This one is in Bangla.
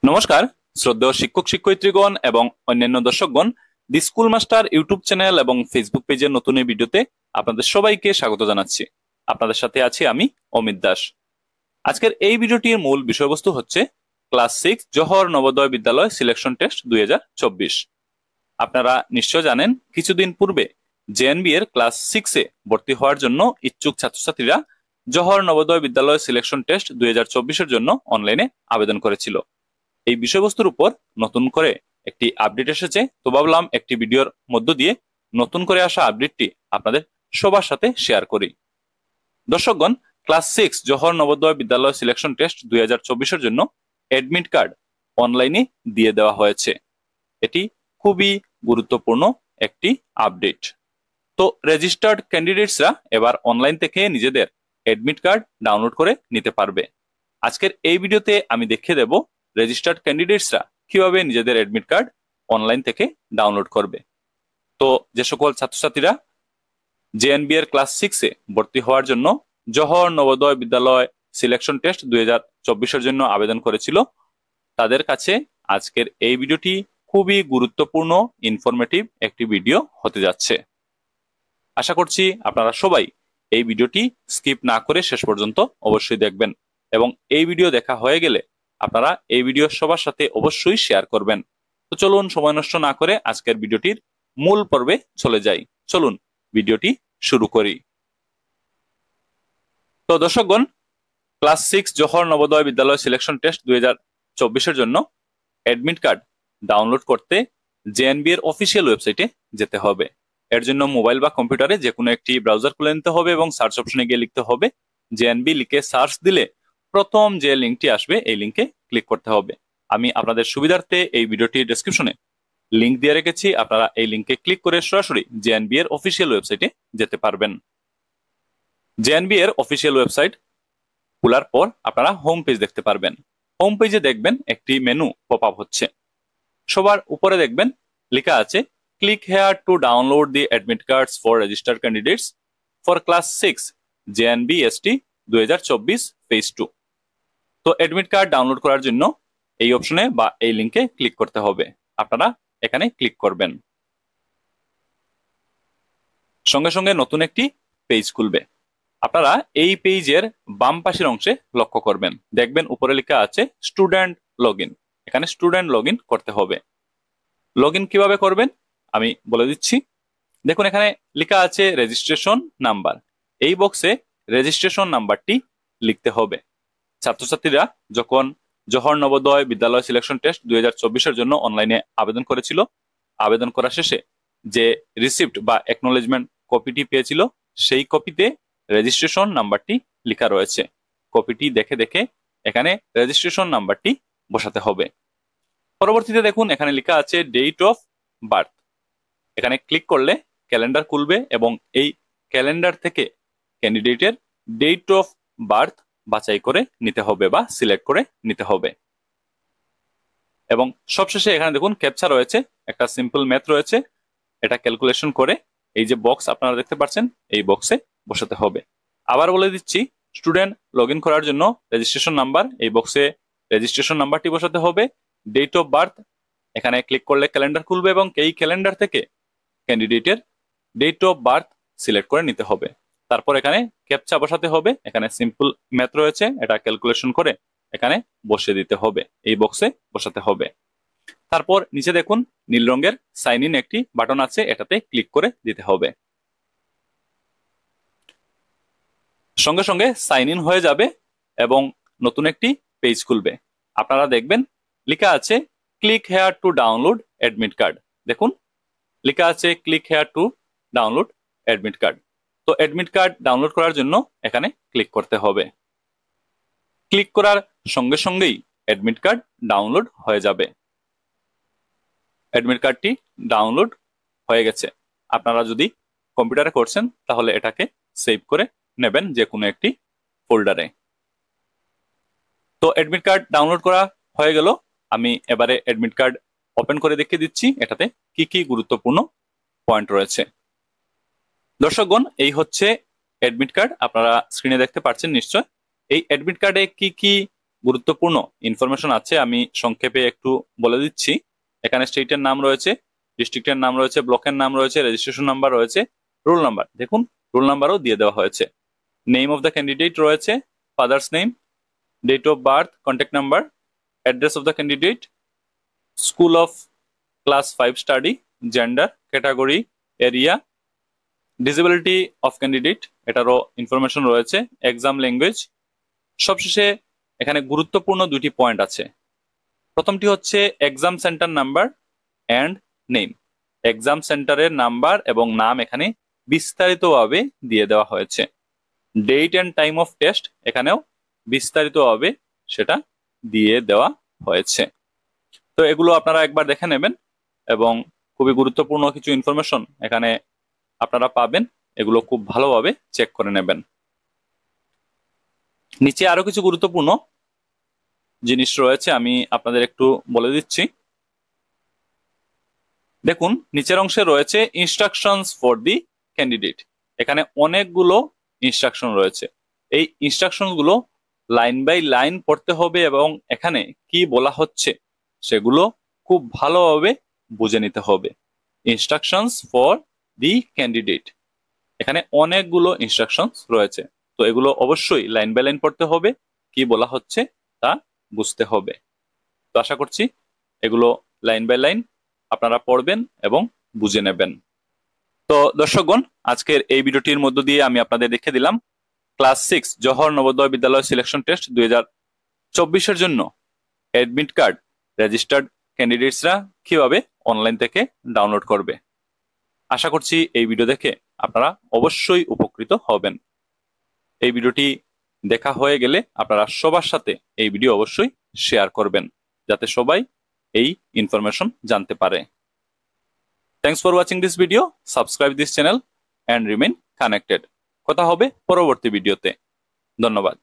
নমস্কার শ্রদ্ধেয় শিক্ষক শিক্ষয়িত্রীগণ এবং অন্যান্য দর্শকগণ, the school master YouTube channel এবং ফেসবুক পেজের নতুন এই ভিডিওতে আপনাদের সবাইকে স্বাগত জানাচ্ছি। আপনাদের সাথে আছি আমি অমিত দাস। আজকের এই ভিডিওটির মূল বিষয়বস্তু হচ্ছে ক্লাস 6 জওহর নবোদয় বিদ্যালয় সিলেকশন টেস্ট 2024। আপনারা নিশ্চয় জানেন, কিছুদিন পূর্বে জেএনবি এর ক্লাস 6 এ ভর্তি হওয়ার জন্য ইচ্ছুক ছাত্রছাত্রীরা জওহর নবোদয় বিদ্যালয় সিলেকশন টেস্ট 2024 এর জন্য অনলাইনে আবেদন করেছিল। এই বিষয়বস্তুর উপর নতুন করে একটি আপডেট এসেছে, তো ভাবলাম একটি ভিডিওর মধ্য দিয়ে নতুন করে আসা আপডেটটি আপনাদের সবার সাথে শেয়ার করি। দর্শকগণ, ক্লাস 6 জওহর নবোদয় বিদ্যালয় সিলেকশন টেস্ট 2024 এর জন্য অ্যাডমিট কার্ড অনলাইনে দিয়ে দেওয়া হয়েছে। এটি খুবই গুরুত্বপূর্ণ একটি আপডেট। তো রেজিস্টার্ড ক্যান্ডিডেটসরা এবার অনলাইন থেকে নিজেদের অ্যাডমিট কার্ড ডাউনলোড করে নিতে পারবে। আজকের এই ভিডিওতে আমি দেখিয়ে দেব রেজিস্টার্ড ক্যান্ডিডেটসরা কিভাবে নিজেদের অ্যাডমিট কার্ড অনলাইন থেকে ডাউনলোড করবে। তো যে সকল ছাত্রছাত্রীরা জেএনবি এর ক্লাস 6 এ ভর্তি হওয়ার জন্য জওহর নবোদয় বিদ্যালয় সিলেকশন টেস্ট 2024 এর জন্য আবেদন করেছিল, তাদের কাছে আজকের এই ভিডিওটি খুবই গুরুত্বপূর্ণ ইনফরমেটিভ একটি ভিডিও হতে যাচ্ছে। আশা করছি আপনারা সবাই এই ভিডিওটি স্কিপ না করে শেষ পর্যন্ত অবশ্যই দেখবেন, এবং এই ভিডিও দেখা হয়ে গেলে আপনারা এই ভিডিও সবার সাথে অবশ্যই শেয়ার করবেন। তো চলুন সময় নষ্ট না করে আজকের ভিডিওটির মূল পর্বে চলে যাই। চলুন ভিডিওটি শুরু করি। তো দর্শকগণ, ক্লাস 6 জওহর নবোদয় বিদ্যালয় সিলেকশন টেস্ট 2024 এর জন্য অ্যাডমিট কার্ড ডাউনলোড করতে জেএনবি এর অফিসিয়াল ওয়েবসাইটে যেতে হবে। এর জন্য মোবাইল বা কম্পিউটারে যে কোনো একটি ব্রাউজার খুলে নিতে হবে এবং সার্চ অপশনে গিয়ে লিখতে হবে জেএনবি, লিখে সার্চ দিলে প্রথম যে লিঙ্কটি আসবে এই লিঙ্কে ক্লিক করতে হবে। আমি আপনাদের সুবিধার্থে এই ভিডিওটির ডেসক্রিপশনে লিঙ্ক দিয়ে রেখেছি, আপনারা এই লিঙ্কে ক্লিক করে সরাসরি জেএনবি এর অফিসিয়াল ওয়েবসাইটে যেতে পারবেন। জেএনবি এর অফিসিয়াল ওয়েবসাইট খোলার পর আপনারা হোম পেজ দেখতে পারবেন। হোম পেজে দেখবেন একটি মেনু পপ আপ হচ্ছে। সবার উপরে দেখবেন লেখা আছে click here to download the admit cards for registered candidates for class 6 JNB ST 2024 phase 2। তো অ্যাডমিট কার্ড ডাউনলোড করার জন্য এই অপশনে বা এই লিঙ্কে ক্লিক করতে হবে। আপনারা এখানে ক্লিক করবেন, সঙ্গে সঙ্গে নতুন একটি পেজ খুলবে। আপনারা এই পেজের বাম পাশের অংশে লক্ষ্য করবেন, দেখবেন উপরে লেখা আছে স্টুডেন্ট লগইন। এখানে স্টুডেন্ট লগইন করতে হবে। লগইন কিভাবে করবেন আমি বলে দিচ্ছি। দেখুন এখানে লেখা আছে রেজিস্ট্রেশন নাম্বার। এই বক্সে রেজিস্ট্রেশন নাম্বারটি লিখতে হবে। ছাত্রছাত্রীরা যখন জওহর নবোদয় বিদ্যালয় সিলেকশন টেস্ট 2024 এর জন্য অনলাইনে আবেদন করেছিল, আবেদন করা শেষে যে রিসিপ্ট বা অ্যাকনোলেজমেন্ট কপিটি পেয়েছিল, সেই কপিতে রেজিস্ট্রেশন নাম্বারটি লেখা রয়েছে। কপিটি দেখে দেখে এখানে রেজিস্ট্রেশন নাম্বারটি বসাতে হবে। পরবর্তীতে দেখুন এখানে লেখা আছে ডেট অফ বার্থ। এখানে ক্লিক করলে ক্যালেন্ডার খুলবে এবং এই ক্যালেন্ডার থেকে ক্যান্ডিডেটের ডেট অফ বার্থ বাছাই করে নিতে হবে বা সিলেক্ট করে নিতে হবে। এবং সবশেষে এখানে দেখুন ক্যাপচা রয়েছে, একটা সিম্পল ম্যাথ রয়েছে, এটা ক্যালকুলেশন করে এই যে বক্স আপনারা দেখতে পাচ্ছেন এই বক্সে বসাতে হবে। আবার বলে দিচ্ছি, স্টুডেন্ট লগইন করার জন্য রেজিস্ট্রেশন নাম্বার, এই বক্সে রেজিস্ট্রেশন নাম্বারটি বসাতে হবে। ডেট অফ বার্থ, এখানে ক্লিক করলে ক্যালেন্ডার খুলবে এবং এই ক্যালেন্ডার থেকে ক্যান্ডিডেটের ডেট অফ বার্থ সিলেক্ট করে নিতে হবে। তারপর এখানে ক্যাপচা বসাতে হবে, এখানে সিম্পল ম্যাথ রয়েছে, এটা ক্যালকুলেশন করে এখানে বসিয়ে দিতে হবে, এই বক্সে বসাতে হবে। তারপর নিচে দেখুন নীল রঙের সাইন ইন একটি বাটন আছে, এটাতে ক্লিক করে দিতে হবে। সঙ্গে সঙ্গে সাইন ইন হয়ে যাবে এবং নতুন একটি পেজ খুলবে। আপনারা দেখবেন লেখা আছে click here to download admit card. দেখুন লেখা আছে click here to download admit card. তো অ্যাডমিট কার্ড ডাউনলোড করার জন্য এখানে ক্লিক করতে হবে। ক্লিক করার সঙ্গে সঙ্গেই অ্যাডমিট কার্ড ডাউনলোড হয়ে যাবে। অ্যাডমিট কার্ডটি ডাউনলোড হয়ে গেছে। আপনারা যদি কম্পিউটারে করছেন তাহলে এটাকে সেভ করে নেবেন যে কোনো একটি ফোল্ডারে। তো অ্যাডমিট কার্ড ডাউনলোড করা হয়ে গেল। আমি এবারে অ্যাডমিট কার্ড ওপেন করে দেখিয়ে দিচ্ছি এটাতে কি কি গুরুত্বপূর্ণ পয়েন্ট রয়েছে। দর্শকগণ, এই হচ্ছে অ্যাডমিট কার্ড, আপনারা স্ক্রিনে দেখতে পাচ্ছেন নিশ্চয়। এই অ্যাডমিট কার্ডে কি কি গুরুত্বপূর্ণ ইনফরমেশন আছে, আমি সংক্ষেপে একটু বলে দিচ্ছি। এখানে স্টেটের নাম রয়েছে, ডিস্ট্রিক্টের নাম রয়েছে, ব্লকের নাম রয়েছে, রেজিস্ট্রেশন নাম্বার রয়েছে, রোল নাম্বার, দেখুন রোল নাম্বারও দিয়ে দেওয়া হয়েছে। নেম অফ দ্য ক্যান্ডিডেট রয়েছে, father's name, date of birth, contact number, address of the candidate, school of class 5 study, gender, category, area, disability of candidate এটারও ইনফরমেশন রয়েছে, এক্সাম ল্যাঙ্গুয়েজ। সবশেষে এখানে গুরুত্বপূর্ণ দুটি পয়েন্ট আছে। প্রথমটি হচ্ছে exam centre number and name. Exam সেন্টারের নাম্বার এবং নাম এখানে বিস্তারিতভাবে দিয়ে দেওয়া হয়েছে। Date and time of test এখানেও বিস্তারিতভাবে সেটা দিয়ে দেওয়া হয়েছে। তো এগুলো আপনারা একবার দেখে নেবেন এবং খুবই গুরুত্বপূর্ণ কিছু ইনফরমেশন এখানে আপনারা পাবেন, এগুলো খুব ভালোভাবে চেক করে নেবেন। নিচে আরো কিছু গুরুত্বপূর্ণ জিনিস রয়েছে, আমি আপনাদের একটু বলে দিচ্ছি। দেখুন নিচের অংশে রয়েছে ইনস্ট্রাকশনস ফর দি ক্যান্ডিডেট। এখানে অনেকগুলো ইনস্ট্রাকশন রয়েছে। এই ইনস্ট্রাকশন গুলো লাইন বাই লাইন পড়তে হবে এবং এখানে কি বলা হচ্ছে সেগুলো খুব ভালোভাবে বুঝে নিতে হবে। ইনস্ট্রাকশনস ফর দি ক্যান্ডিডেট, এখানে অনেকগুলো ইনস্ট্রাকশনস রয়েছে, তো এগুলো অবশ্যই লাইন বাই লাইন পড়তে হবে, কি বলা হচ্ছে তা বুঝতে হবে। তো আশা করছি এগুলো লাইন বাই লাইন আপনারা পড়বেন এবং বুঝে নেবেন। তো দর্শকগণ, আজকের এই ভিডিওটির মধ্য দিয়ে আমি আপনাদের দেখে দিলাম ক্লাস 6 জওহর নবোদয় বিদ্যালয় সিলেকশন টেস্ট 2024-এর জন্য অ্যাডমিট কার্ড রেজিস্টার্ড ক্যান্ডিডেটসরা কিভাবে অনলাইন থেকে ডাউনলোড করবে। আশা করছি এই ভিডিও দেখে আপনারা অবশ্যই উপকৃত হবেন। এই ভিডিওটি দেখা হয়ে গেলে আপনারা সবার সাথে এই ভিডিও অবশ্যই শেয়ার করবেন, যাতে সবাই এই ইনফরমেশন জানতে পারে। Thanks for watching this video, subscribe this channel and remain connected. কথা হবে পরবর্তী ভিডিওতে। ধন্যবাদ।